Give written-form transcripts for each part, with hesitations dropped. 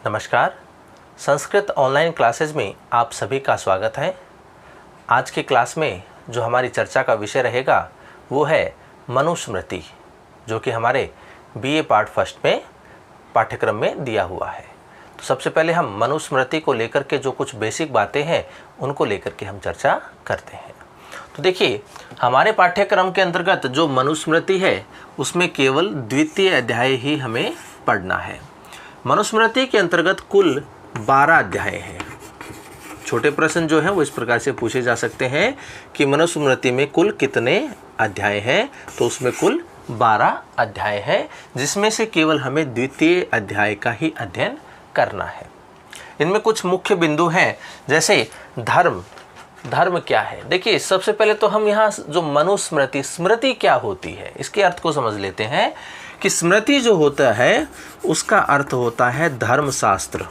नमस्कार। Sanskrit online classes में आप सभी का स्वागत है। आज की क्लास में जो हमारी चर्चा का विषय रहेगा वो है मनुस्मृति, जो कि हमारे बीए पार्ट फर्स्ट में पाठ्यक्रम में दिया हुआ है। तो सबसे पहले हम मनुस्मृति को लेकर के जो कुछ बेसिक बातें हैं उनको लेकर के हम चर्चा करते हैं। तो देखिए, हमारे पाठ्यक्रम के अंतर्गत जो मनुस्मृति है उसमें केवल द्वितीय अध्याय ही हमें पढ़ना है। मनुस्मृति के अंतर्गत कुल 12 अध्याय हैं। छोटे प्रश्न जो हैं वो इस प्रकार से पूछे जा सकते हैं कि मनुस्मृति में कुल कितने अध्याय हैं, तो उसमें कुल 12 अध्याय हैं, जिसमें से केवल हमें द्वितीय अध्याय का ही अध्ययन करना है। इनमें कुछ मुख्य बिंदु हैं, जैसे धर्म क्या है। देखिए, सबसे पहले तो हम यहाँ जो स्मृति क्या होती है इसके अर्थ को समझ लेते हैं कि स्मृति जो होता है उसका अर्थ होता है धर्मशास्त्र।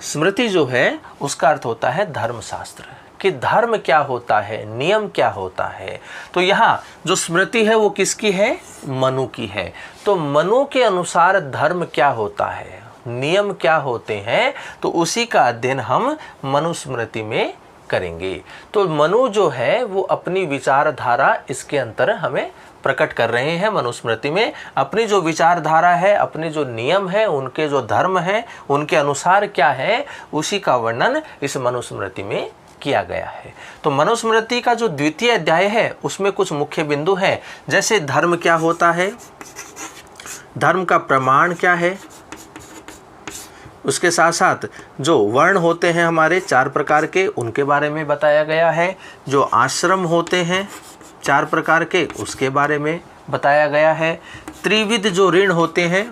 स्मृति जो है उसका अर्थ होता है धर्मशास्त्र, कि धर्म क्या होता है, नियम क्या होता है। तो यहाँ जो स्मृति है वो किसकी है? मनु की है। तो मनु के अनुसार धर्म क्या होता है, नियम क्या होते हैं, तो उसी का अध्ययन हम मनुस्मृति में करेंगे। तो मनु जो है वो अपनी विचारधारा इसके अंतर हमें प्रकट कर रहे हैं। मनुस्मृति में अपनी जो विचारधारा है, अपने जो नियम है, उनके जो धर्म है, उनके अनुसार क्या है, उसी का वर्णन इस मनुस्मृति में किया गया है। तो मनुस्मृति का जो द्वितीय अध्याय है उसमें कुछ मुख्य बिंदु हैं, जैसे धर्म क्या होता है, धर्म का प्रमाण क्या है, उसके साथ साथ जो वर्ण होते हैं हमारे 4 प्रकार के, उनके बारे में बताया गया है। जो आश्रम होते हैं 4 प्रकार के, उसके बारे में बताया गया है। त्रिविध जो ऋण होते हैं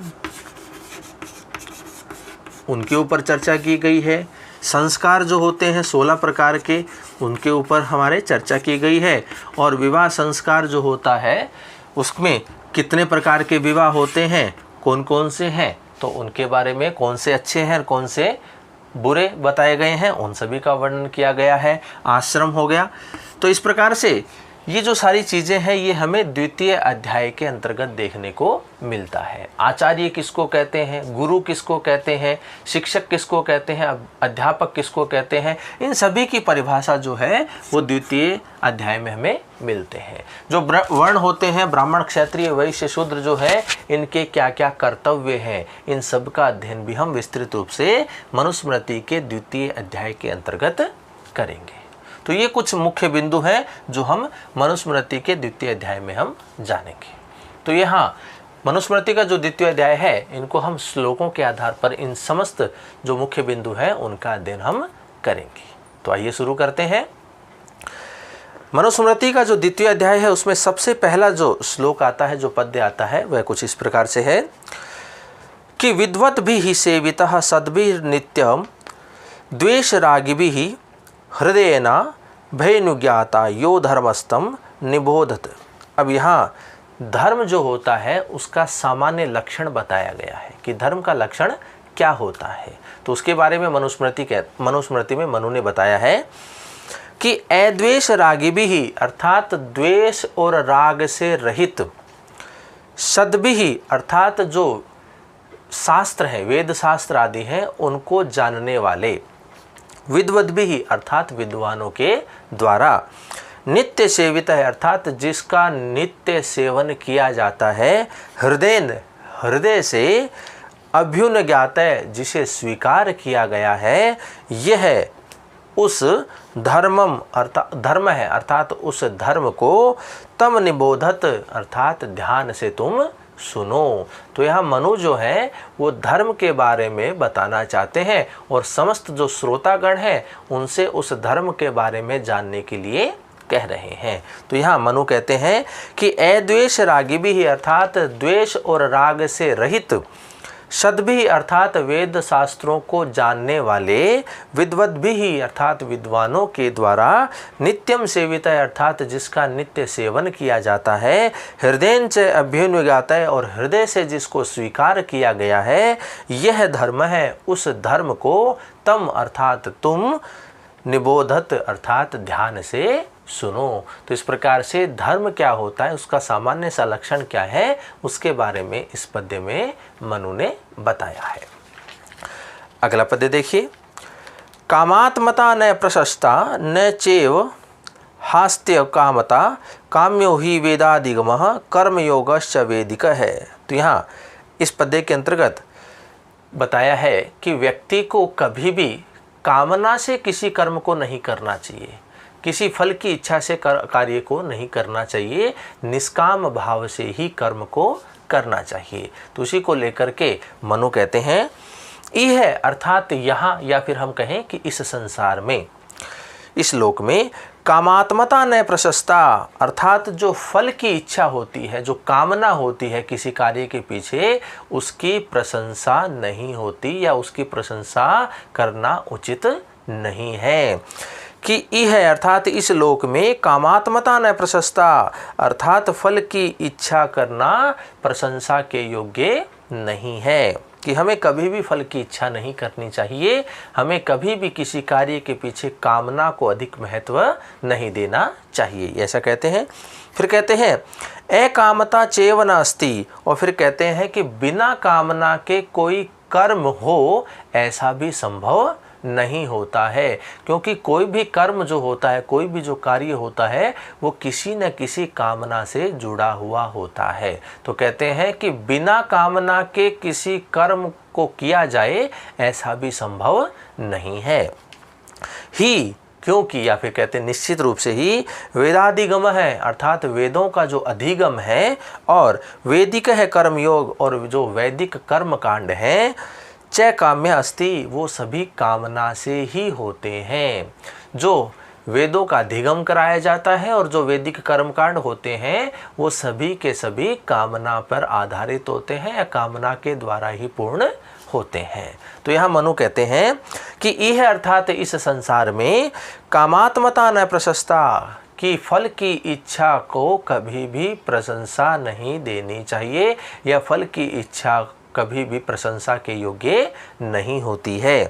उनके ऊपर चर्चा की गई है। संस्कार जो होते हैं 16 प्रकार के, उनके ऊपर हमारे चर्चा की गई है। और विवाह संस्कार जो होता है उसमें कितने प्रकार के विवाह होते हैं, कौन कौन से हैं, तो उनके बारे में कौन से अच्छे हैं और कौन से बुरे बताए गए हैं, उन सभी का वर्णन किया गया है। आश्रम हो गया। तो इस प्रकार से ये जो सारी चीज़ें हैं ये हमें द्वितीय अध्याय के अंतर्गत देखने को मिलता है। आचार्य किसको कहते हैं, गुरु किसको कहते हैं, शिक्षक किसको कहते हैं, अध्यापक किसको कहते हैं, इन सभी की परिभाषा जो है वो द्वितीय अध्याय में हमें मिलते हैं। जो वर्ण होते हैं, ब्राह्मण, क्षत्रिय, वैश्य, शूद्र जो है, इनके क्या क्या कर्तव्य हैं, इन सब का अध्ययन भी हम विस्तृत रूप से मनुस्मृति के द्वितीय अध्याय के अंतर्गत करेंगे। तो ये कुछ मुख्य बिंदु हैं जो हम मनुस्मृति के द्वितीय अध्याय में हम जानेंगे। तो यहाँ मनुस्मृति का जो द्वितीय अध्याय है, इनको हम श्लोकों के आधार पर इन समस्त जो मुख्य बिंदु हैं उनका अध्ययन हम करेंगे। तो आइए शुरू करते हैं। मनुस्मृति का जो द्वितीय अध्याय है उसमें सबसे पहला जो श्लोक आता है, जो पद्य आता है, वह कुछ इस प्रकार से है कि विद्वत भी ही सेवितः सद्भिः नित्यम द्वेष रागिभिः ही हृदयेन भयनुज्ञाता यो धर्मस्तम निबोधत। अब यहाँ धर्म जो होता है उसका सामान्य लक्षण बताया गया है कि धर्म का लक्षण क्या होता है। तो उसके बारे में मनुस्मृति में मनु ने बताया है कि अद्वेष रागिभिः, अर्थात द्वेष और राग से रहित, सद्भिः अर्थात जो शास्त्र है, वेद शास्त्र आदि हैं, उनको जानने वाले, विद्वद्भिः अर्थात विद्वानों के द्वारा, नित्य सेवित है अर्थात जिसका नित्य सेवन किया जाता है, हृदय से, अभ्युनज्ञात है जिसे स्वीकार किया गया है, यह उस धर्म है अर्थात उस धर्म को तम निबोधत अर्थात ध्यान से तुम सुनो। तो यहाँ मनु जो है वो धर्म के बारे में बताना चाहते हैं और समस्त जो श्रोतागण हैं उनसे उस धर्म के बारे में जानने के लिए कह रहे हैं। तो यहाँ मनु कहते हैं कि अद्वेष रागिभिः अर्थात द्वेष और राग से रहित, सद्भिः अर्थात वेद शास्त्रों को जानने वाले, विद्वद्भिः अर्थात विद्वानों के द्वारा, नित्यम सेवित अर्थात जिसका नित्य सेवन किया जाता है, हृदयेन च अभ्युन्विज्ञात और हृदय से जिसको स्वीकार किया गया है, यह धर्म है, उस धर्म को तम अर्थात तुम, निबोधत अर्थात ध्यान से सुनो। तो इस प्रकार से धर्म क्या होता है, उसका सामान्य सा लक्षण क्या है, उसके बारे में इस पद्य में मनु ने बताया है। अगला पद्य देखिए। कामात्मता न प्रशस्ता न चैव हास्त्य कामता काम्यो ही वेदादिगमः कर्मयोगश्च वेदिक है। तो यहाँ इस पद्य के अंतर्गत बताया है कि व्यक्ति को कभी भी कामना से किसी कर्म को नहीं करना चाहिए, किसी फल की इच्छा से कार्य को नहीं करना चाहिए, निष्काम भाव से ही कर्म को करना चाहिए। तो उसी को लेकर के मनु कहते हैं यह अर्थात यहाँ, या फिर हम कहें कि इस संसार में, इस लोक में कामात्मता न प्रशस्ता, अर्थात जो फल की इच्छा होती है, जो कामना होती है किसी कार्य के पीछे, उसकी प्रशंसा नहीं होती या उसकी प्रशंसा करना उचित नहीं है। कि यह अर्थात इस लोक में कामात्मता न प्रशस्ता, अर्थात फल की इच्छा करना प्रशंसा के योग्य नहीं है, कि हमें कभी भी फल की इच्छा नहीं करनी चाहिए, हमें कभी भी किसी कार्य के पीछे कामना को अधिक महत्व नहीं देना चाहिए, ऐसा कहते हैं। फिर कहते हैं अकामता चैव न अस्ति, और फिर कहते हैं कि बिना कामना के कोई कर्म हो ऐसा भी संभव नहीं होता है, क्योंकि कोई भी कर्म जो होता है, कोई भी जो कार्य होता है, वो किसी न किसी कामना से जुड़ा हुआ होता है। तो कहते हैं कि बिना कामना के किसी कर्म को किया जाए ऐसा भी संभव नहीं है ही, क्योंकि, या फिर कहते हैं निश्चित रूप से ही वेदाधिगम है, अर्थात वेदों का जो अधिगम है, और वेदिक है कर्मयोग, और जो वैदिक कर्म कांड है, च काम्य अस्ति, वो सभी कामना से ही होते हैं। जो वेदों का अधिगम कराया जाता है और जो वैदिक कर्मकांड होते हैं वो सभी के सभी कामना पर आधारित होते हैं या कामना के द्वारा ही पूर्ण होते हैं। तो यहाँ मनु कहते हैं कि यह अर्थात इस संसार में कामात्मता न प्रशस्ता, कि फल की इच्छा को कभी भी प्रशंसा नहीं देनी चाहिए या फल की इच्छा कभी भी प्रशंसा के योग्य नहीं होती है।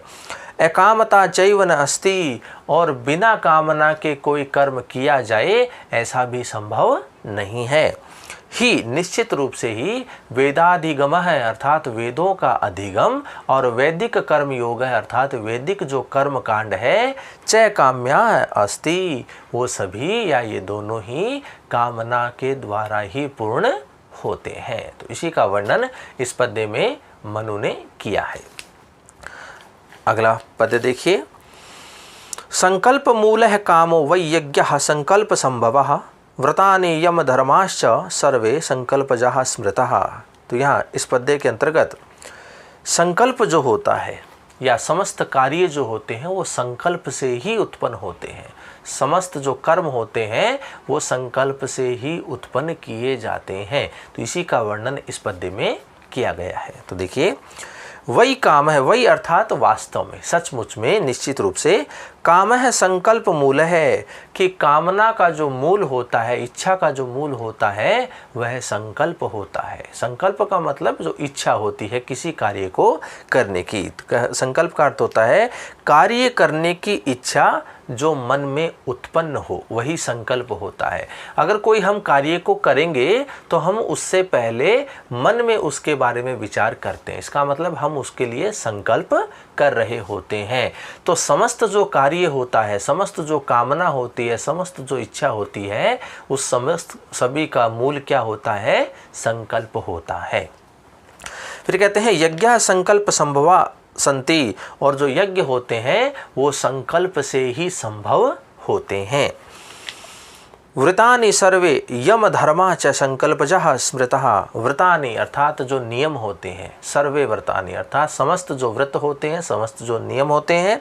अकामता चैव न अस्ति, और बिना कामना के कोई कर्म किया जाए ऐसा भी संभव नहीं है। ही निश्चित रूप से ही वेदाधिगम है, अर्थात वेदों का अधिगम, और वैदिक कर्म योग है, अर्थात वैदिक जो कर्म कांड है, च काम्या अस्ति, वो सभी या ये दोनों ही कामना के द्वारा ही पूर्ण होते हैं। तो इसी का वर्णन इस पद्य में मनु ने किया है। अगला पद्य देखिए। संकल्प मूलः कामो वै यज्ञः संकल्प संभवः व्रतानि यम धर्माश्च सर्वे संकल्पजः स्मृतः। तो यहाँ इस पद्य के अंतर्गत संकल्प जो होता है या समस्त कार्य जो होते हैं वो संकल्प से ही उत्पन्न होते हैं। समस्त जो कर्म होते हैं वो संकल्प से ही उत्पन्न किए जाते हैं। तो इसी का वर्णन इस पद्य में किया गया है। तो देखिए, वही काम है, वही अर्थात वास्तव में, सचमुच में, निश्चित रूप से काम है संकल्प मूल है, कि कामना का जो मूल होता है, इच्छा का जो मूल होता है वह संकल्प होता है। संकल्प का मतलब जो इच्छा होती है किसी कार्य को करने की। संकल्प का अर्थ होता है कार्य करने की इच्छा जो मन में उत्पन्न हो, वही संकल्प होता है। अगर कोई हम कार्य को करेंगे तो हम उससे पहले मन में उसके बारे में विचार करते हैं, इसका मतलब हम उसके लिए संकल्प कर रहे होते हैं। तो समस्त जो कार्य होता है, समस्त जो कामना होती है, समस्त जो इच्छा होती है, उस समस्त सभी का मूल क्या होता है? संकल्प होता है। फिर कहते हैं यज्ञ संकल्प संभवा संति, और जो यज्ञ होते हैं वो संकल्प से ही संभव होते हैं। व्रतानि सर्वे यम धर्मा च संकल्पजः स्मृतः। व्रतानि अर्थात जो नियम होते हैं, सर्वे व्रतानि अर्थात समस्त जो व्रत होते हैं, समस्त जो नियम होते हैं,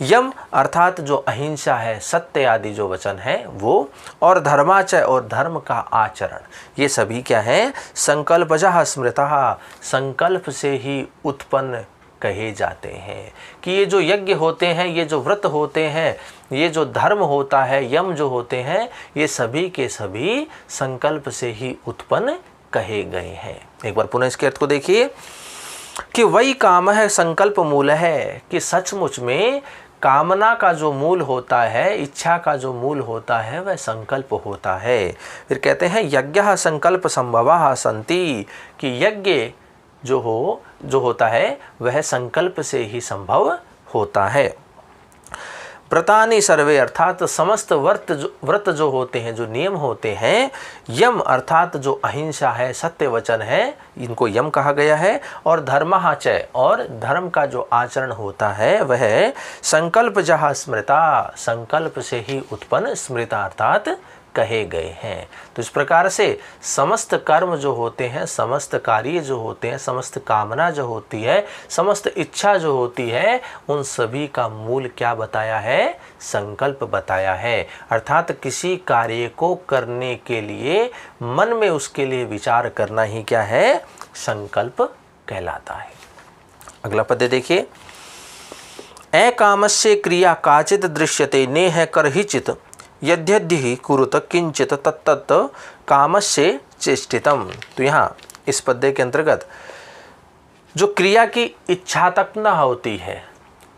यम अर्थात जो अहिंसा है, सत्य आदि जो वचन है वो, और धर्माच और धर्म का आचरण, ये सभी क्या है? संकल्पजः स्मृतः, संकल्प से ही उत्पन्न कहे जाते हैं। कि ये जो यज्ञ होते हैं, ये जो व्रत होते हैं, ये जो धर्म होता है, यम जो होते हैं, ये सभी के सभी संकल्प से ही उत्पन्न कहे गए हैं। एक बार पुनः इसके अर्थ को देखिए कि वही काम है संकल्प मूल है, कि सचमुच में कामना का जो मूल होता है, इच्छा का जो मूल होता है, वह संकल्प होता है। फिर कहते हैं यज्ञ संकल्प संभवा संति, कि यज्ञ जो होता है वह संकल्प से ही संभव होता है। व्रतानि सर्वे अर्थात समस्त व्रत जो होते हैं, जो नियम होते हैं, यम अर्थात जो अहिंसा है, सत्य वचन है, इनको यम कहा गया है। और धर्मः च, और धर्म का जो आचरण होता है वह संकल्प जहाँ स्मृता, संकल्प से ही उत्पन्न स्मृता अर्थात कहे गए हैं। तो इस प्रकार से समस्त कर्म जो होते हैं, समस्त कार्य जो होते हैं, समस्त कामना जो होती है, समस्त इच्छा जो होती है, उन सभी का मूल क्या बताया है? संकल्प बताया है। अर्थात किसी कार्य को करने के लिए मन में उसके लिए विचार करना ही क्या है? संकल्प कहलाता है। अगला पद्य देखिए, अकामस्य क्रिया काचित दृश्यते नेह करहिचित यद्यद्धि कुरुत किंचित तत्तत् कामस्य चेष्टितम। तो यहाँ इस पद्य के अंतर्गत जो क्रिया की इच्छा तक न होती है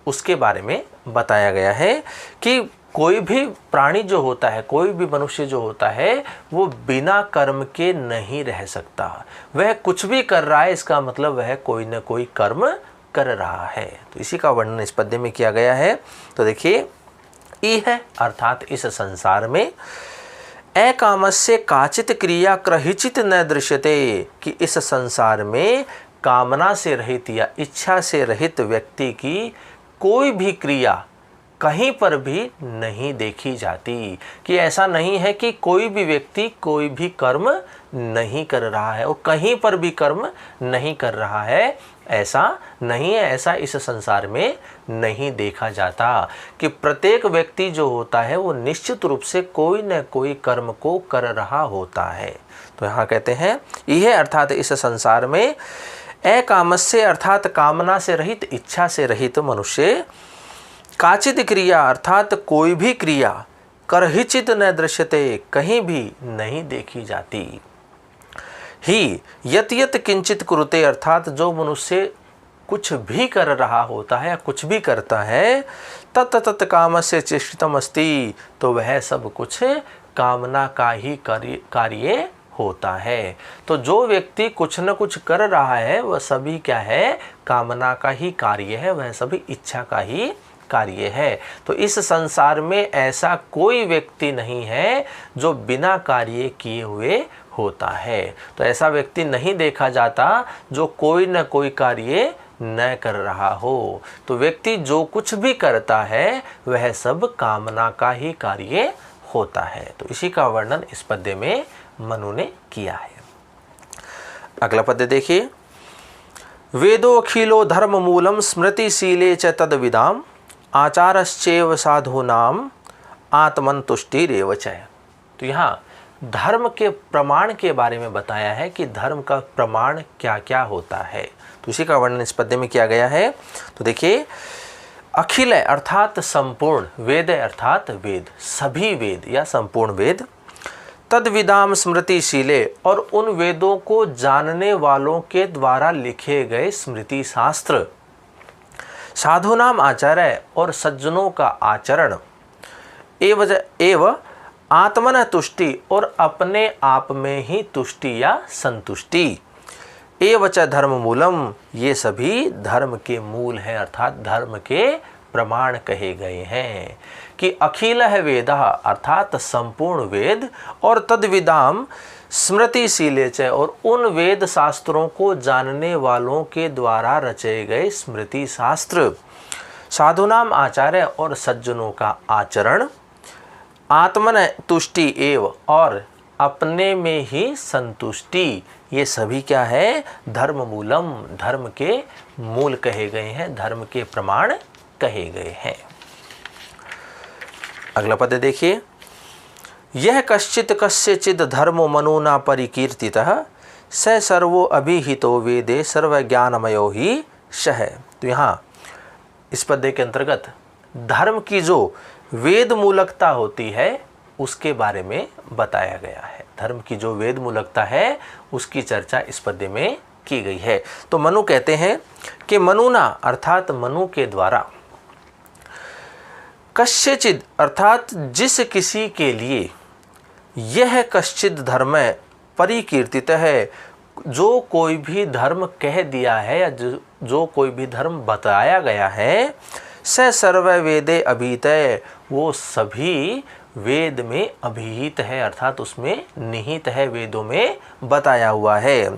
उसके बारे में बताया गया है कि कोई भी प्राणी जो होता है, कोई भी मनुष्य जो होता है, वो बिना कर्म के नहीं रह सकता। वह कुछ भी कर रहा है, इसका मतलब वह कोई न कोई कर्म कर रहा है। तो इसी का वर्णन इस पद्य में किया गया है। तो देखिए, ई है अर्थात इस संसार में अकामस्य काचित क्रिया क्रहिचित न दृश्यते, कि इस संसार में कामना से रहित या इच्छा से रहित व्यक्ति की कोई भी क्रिया कहीं पर भी नहीं देखी जाती। कि ऐसा नहीं है कि कोई भी व्यक्ति कोई भी कर्म नहीं कर रहा है और कहीं पर भी कर्म नहीं कर रहा है, ऐसा नहीं है। ऐसा इस संसार में नहीं देखा जाता कि प्रत्येक व्यक्ति जो होता है वो निश्चित रूप से कोई न कोई कर्म को कर रहा होता है। तो यहाँ कहते हैं यह अर्थात इस संसार में अकामस्य अर्थात कामना से रहित, इच्छा से रहित मनुष्य काचित क्रिया अर्थात कोई भी क्रिया करहिचित न दृश्यते, कहीं भी नहीं देखी जाती। ही यत यत किंचित कुरुते अर्थात जो मनुष्य कुछ भी कर रहा होता है या कुछ भी करता है, तत् तत् काम से चेष्टितम अस्ति, तो वह सब कुछ कामना का ही कार्य होता है। तो जो व्यक्ति कुछ न कुछ कर रहा है वह सभी क्या है? कामना का ही कार्य है, वह सभी इच्छा का ही कार्य है। तो इस संसार में ऐसा कोई व्यक्ति नहीं है जो बिना कार्य किए हुए होता है। तो ऐसा व्यक्ति नहीं देखा जाता जो कोई न कोई कार्य न कर रहा हो। तो व्यक्ति जो कुछ भी करता है वह सब कामना का ही कार्य होता है। तो इसी का वर्णन इस पद्य में मनु ने किया है। अगला पद्य देखिए, वेदोखिलो धर्म मूलम स्मृतिशीले च तद्विदाम आचारश्चैव साधूनाम आत्मन्तुष्टिरेव च। तो यहाँ धर्म के प्रमाण के बारे में बताया है कि धर्म का प्रमाण क्या क्या होता है। तो इसी का वर्णन इस पद्य में किया गया है। तो देखिए, अखिल अर्थात संपूर्ण, वेद अर्थात वेद, सभी वेद या संपूर्ण वेद, तद्विदाम स्मृतिशीले और उन वेदों को जानने वालों के द्वारा लिखे गए स्मृति शास्त्र, साधुनाम आचार्य और सज्जनों का आचरण, एव आत्मन तुष्टि और अपने आप में ही तुष्टि या संतुष्टि, एवच धर्म मूलम, ये सभी धर्म के मूल हैं अर्थात धर्म के प्रमाण कहे गए हैं। कि अखिल है वेद अर्थात संपूर्ण वेद, और तद्विदाम स्मृतिशीले च और उन वेद शास्त्रों को जानने वालों के द्वारा रचे गए स्मृति शास्त्र, साधुनाम आचार्य और सज्जनों का आचरण, आत्मन तुष्टि एव और अपने में ही संतुष्टि, ये सभी क्या है? धर्म मूलम, धर्म के मूल कहे गए हैं, धर्म के प्रमाण कहे गए हैं। अगला पद देखिए, यह कश्चित कस्यचिद धर्मो मनुना परिकीर्तितः स सर्वो अभिहितो वेदे सर्वज्ञानमयो ही शह। तो यहाँ इस पद्य के अंतर्गत धर्म की जो वेद मूलकता होती है उसके बारे में बताया गया है। धर्म की जो वेद मूलकता है उसकी चर्चा इस पद्य में की गई है। तो मनु कहते हैं कि मनुना अर्थात मनु के द्वारा कस्यचिद अर्थात जिस किसी के लिए यह कश्चित धर्म परिकीर्तित है, जो कोई भी धर्म कह दिया है या जो कोई भी धर्म बताया गया है, स सर्व वेदे अभिहितः, वो सभी वेद में अभिहित है अर्थात उसमें निहित है, वेदों में बताया हुआ है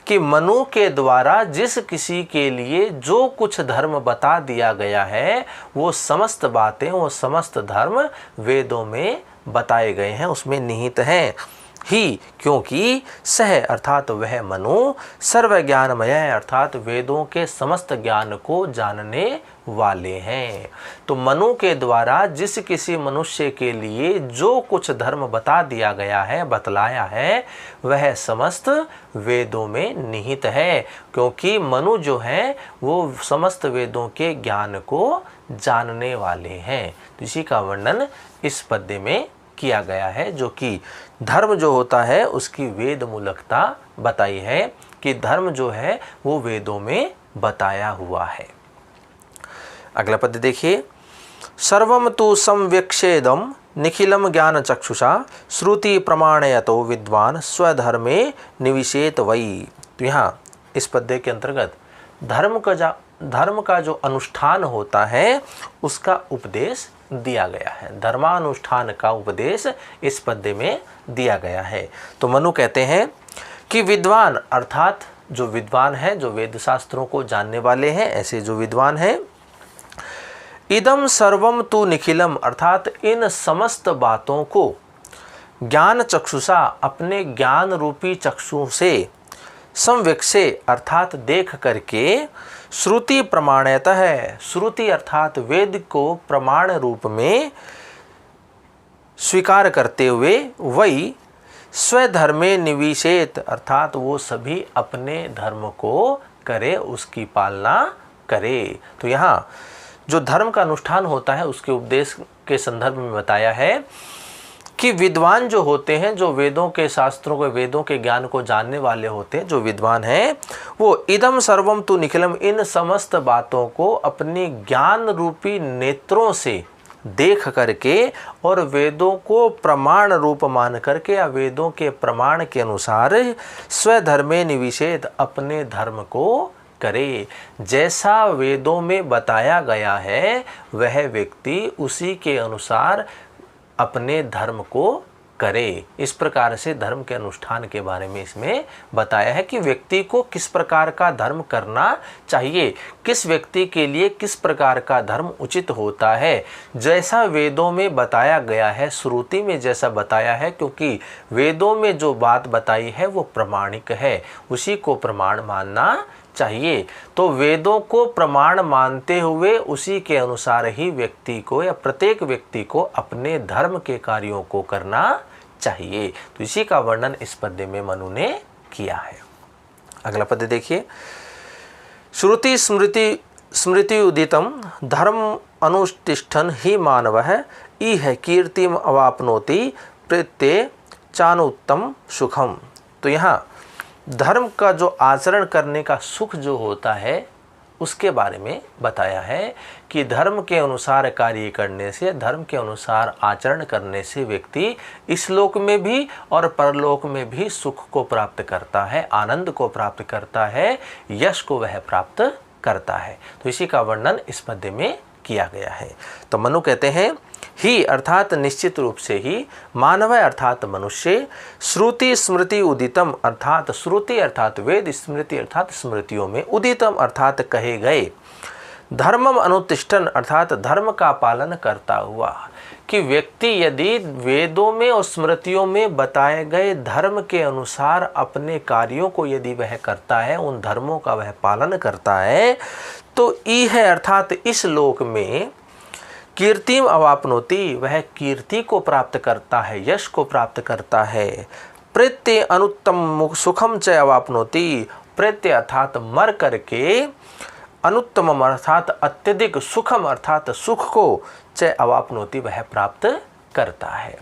कि मनु के द्वारा जिस किसी के लिए जो कुछ धर्म बता दिया गया है वो समस्त बातें, वो समस्त धर्म वेदों में बताए गए हैं, उसमें निहित हैं ही, क्योंकि सह अर्थात वह मनु सर्व ज्ञानमय अर्थात वेदों के समस्त ज्ञान को जानने वाले हैं। तो मनु के द्वारा जिस किसी मनुष्य के लिए जो कुछ धर्म बता दिया गया है, बतलाया है, वह समस्त वेदों में निहित है, क्योंकि मनु जो है वो समस्त वेदों के ज्ञान को जानने वाले हैं। तो इसी का वर्णन इस पद्य में किया गया है, जो कि धर्म जो होता है उसकी वेद मूलकता बताई है कि धर्म जो है वो वेदों में बताया हुआ है। अगला पद्य देखिए, सर्वम तु संव्यक्षेदम निखिलम ज्ञान चक्षुषा श्रुति प्रमाणयतो विद्वान स्वधर्मे निविशेत वै। तो यहाँ इस पद्य के अंतर्गत धर्म का जो अनुष्ठान होता है उसका उपदेश दिया गया है, धर्मानुष्ठान का उपदेश इस पद्य में दिया गया है। तो मनु कहते हैं कि विद्वान अर्थात जो विद्वान है, जो वेद शास्त्रों को जानने वाले हैं, ऐसे जो विद्वान हैं, इदम सर्वम तु निखिलम अर्थात इन समस्त बातों को ज्ञान चक्षुषा अपने ज्ञान रूपी चक्षु से संवेक्षे अर्थात देख करके श्रुति प्रमाणयतः है, श्रुति अर्थात वेद को प्रमाण रूप में स्वीकार करते हुए वही स्वधर्मे निविशेत अर्थात वो सभी अपने धर्म को करे, उसकी पालना करे। तो यहाँ जो धर्म का अनुष्ठान होता है उसके उपदेश के संदर्भ में बताया है कि विद्वान जो होते हैं, जो वेदों के शास्त्रों को, वेदों के ज्ञान को जानने वाले होते हैं, जो विद्वान हैं, वो इदम सर्वम तु निखिलम इन समस्त बातों को अपने ज्ञान रूपी नेत्रों से देख करके और वेदों को प्रमाण रूप मान करके या वेदों के प्रमाण के अनुसार स्वधर्मे निविशेत अपने धर्म को करे। जैसा वेदों में बताया गया है वह व्यक्ति उसी के अनुसार अपने धर्म को करे। इस प्रकार से धर्म के अनुष्ठान के बारे में इसमें बताया है कि व्यक्ति को किस प्रकार का धर्म करना चाहिए, किस व्यक्ति के लिए किस प्रकार का धर्म उचित होता है। जैसा वेदों में बताया गया है, श्रुति में जैसा बताया है, क्योंकि वेदों में जो बात बताई है वो प्रमाणिक है, उसी को प्रमाण मानना चाहिए। तो वेदों को प्रमाण मानते हुए उसी के अनुसार ही व्यक्ति को या प्रत्येक व्यक्ति को अपने धर्म के कार्यों को करना चाहिए। तो इसी का वर्णन इस पद्य में मनु ने किया है। अगला पद्य देखिए, श्रुति स्मृति उदितम धर्म अनुष्ठिष्ठन ही मानवः इह कीर्तिम अवाप्नोति प्रत्यय चानुत्तम सुखम। तो यहाँ धर्म का जो आचरण करने का सुख जो होता है उसके बारे में बताया है कि धर्म के अनुसार कार्य करने से, धर्म के अनुसार आचरण करने से व्यक्ति इस लोक में भी और परलोक में भी सुख को प्राप्त करता है, आनंद को प्राप्त करता है, यश को वह प्राप्त करता है। तो इसी का वर्णन इस पद्य में किया गया है। तो मनु कहते हैं ही अर्थात निश्चित रूप से ही, मानव अर्थात मनुष्य, श्रुति स्मृति उदितम अर्थात श्रुति अर्थात वेद, स्मृति अर्थात स्मृतियों में, उदितम अर्थात कहे गए, धर्मम अनुतिष्ठन अर्थात धर्म का पालन करता हुआ। कि व्यक्ति यदि वेदों में और स्मृतियों में बताए गए धर्म के अनुसार अपने कार्यों को यदि वह करता है, उन धर्मों का वह पालन करता है, तो ई है अर्थात इस लोक में कीर्तिम अवाप्नोति वह कीर्ति को प्राप्त करता है, यश को प्राप्त करता है। प्रत्यय अनुत्तम सुखम च अवाप्नोति, प्रत्यय अर्थात मर करके, अनुत्तम अर्थात अत्यधिक, सुखम अर्थात सुख को च अवाप्नोति वह प्राप्त करता है।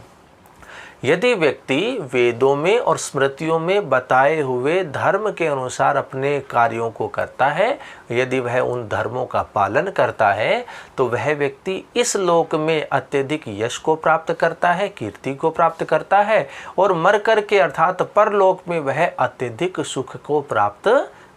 यदि व्यक्ति वेदों में और स्मृतियों में बताए हुए धर्म के अनुसार अपने कार्यों को करता है, यदि वह उन धर्मों का पालन करता है, तो वह व्यक्ति इस लोक में अत्यधिक यश को प्राप्त करता है, कीर्ति को प्राप्त करता है, और मर कर के अर्थात परलोक में वह अत्यधिक सुख को प्राप्त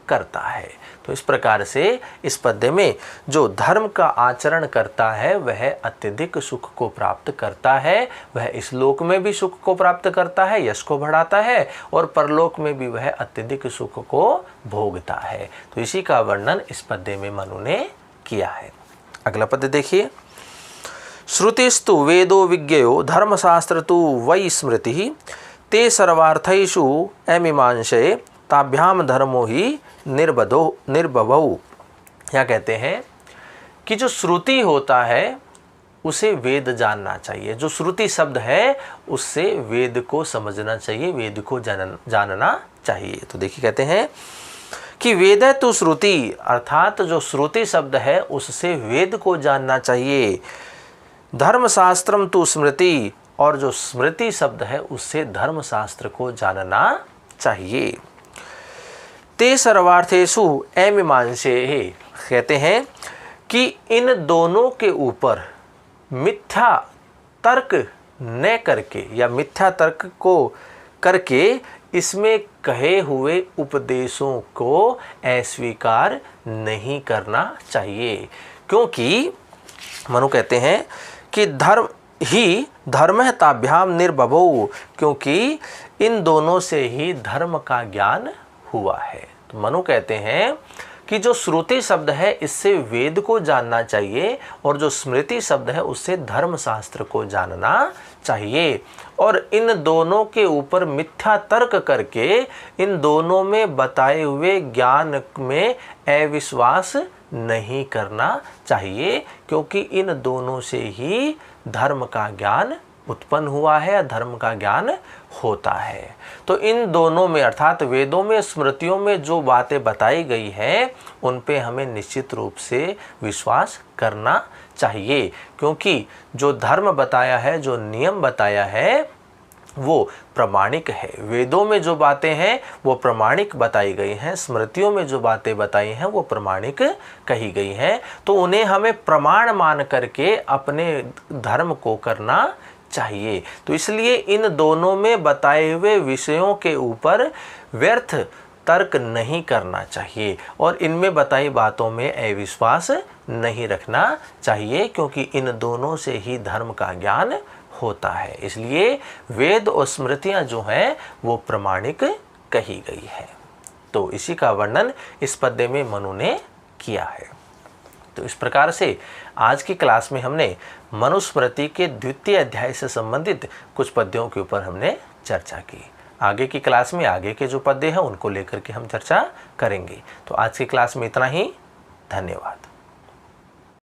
करता है। तो इस प्रकार से इस पद्य में जो धर्म का आचरण करता है वह अत्यधिक सुख को प्राप्त करता है, वह इस लोक में भी सुख को प्राप्त करता है, यश को बढ़ाता है, और परलोक में भी वह अत्यधिक सुख को भोगता है। तो इसी का वर्णन इस पद्य में मनु ने किया है। अगला पद्य देखिए। श्रुतिस्तु वेदो विज्ञयो धर्मशास्त्र तु वै स्मृति ते सर्वार्थेषु अमीमांसे ताभ्याम धर्मो ही निर्भवौ। क्या कहते हैं कि जो श्रुति होता है उसे वेद जानना चाहिए। जो श्रुति शब्द है उससे वेद को समझना चाहिए, वेद को जानना चाहिए। तो देखिए कहते हैं कि वेद तो श्रुति, अर्थात जो श्रुति शब्द है उससे वेद को जानना चाहिए। धर्मशास्त्रम तो स्मृति, और जो स्मृति शब्द है उससे धर्मशास्त्र को जानना चाहिए। ते सर्वार्थेषु अमीमांसे, कहते हैं कि इन दोनों के ऊपर मिथ्या तर्क न करके या मिथ्या तर्क को करके इसमें कहे हुए उपदेशों को अस्वीकार नहीं करना चाहिए। क्योंकि मनु कहते हैं कि धर्म ताभ्याम निर्भवौ, क्योंकि इन दोनों से ही धर्म का ज्ञान हुआ है। तो मनु कहते हैं कि जो श्रुति शब्द है इससे वेद को जानना चाहिए, और जो स्मृति शब्द है उससे धर्म शास्त्र को जानना चाहिए, और इन दोनों के ऊपर मिथ्या तर्क करके इन दोनों में बताए हुए ज्ञान में अविश्वास नहीं करना चाहिए, क्योंकि इन दोनों से ही धर्म का ज्ञान उत्पन्न हुआ है, धर्म का ज्ञान होता है। तो इन दोनों में अर्थात वेदों में स्मृतियों में जो बातें बताई गई हैं उन पे हमें निश्चित रूप से विश्वास करना चाहिए, क्योंकि जो धर्म बताया है, जो नियम बताया है वो प्रमाणिक है। वेदों में जो बातें हैं वो प्रमाणिक बताई गई हैं, स्मृतियों में जो बातें बताई हैं वो प्रमाणिक कही गई हैं। तो उन्हें हमें प्रमाण मान करके अपने धर्म को करना चाहिए। तो इसलिए इन दोनों में बताए हुए विषयों के ऊपर व्यर्थ तर्क नहीं करना चाहिए, और इनमें बताई बातों में अविश्वास नहीं रखना चाहिए, क्योंकि इन दोनों से ही धर्म का ज्ञान होता है। इसलिए वेद और स्मृतियां जो हैं वो प्रमाणिक कही गई है। तो इसी का वर्णन इस पद्य में मनु ने किया है। तो इस प्रकार से आज की क्लास में हमने मनुस्मृति के द्वितीय अध्याय से संबंधित कुछ पद्यों के ऊपर हमने चर्चा की। आगे की क्लास में आगे के जो पद्य हैं उनको लेकर के हम चर्चा करेंगे। तो आज की क्लास में इतना ही। धन्यवाद।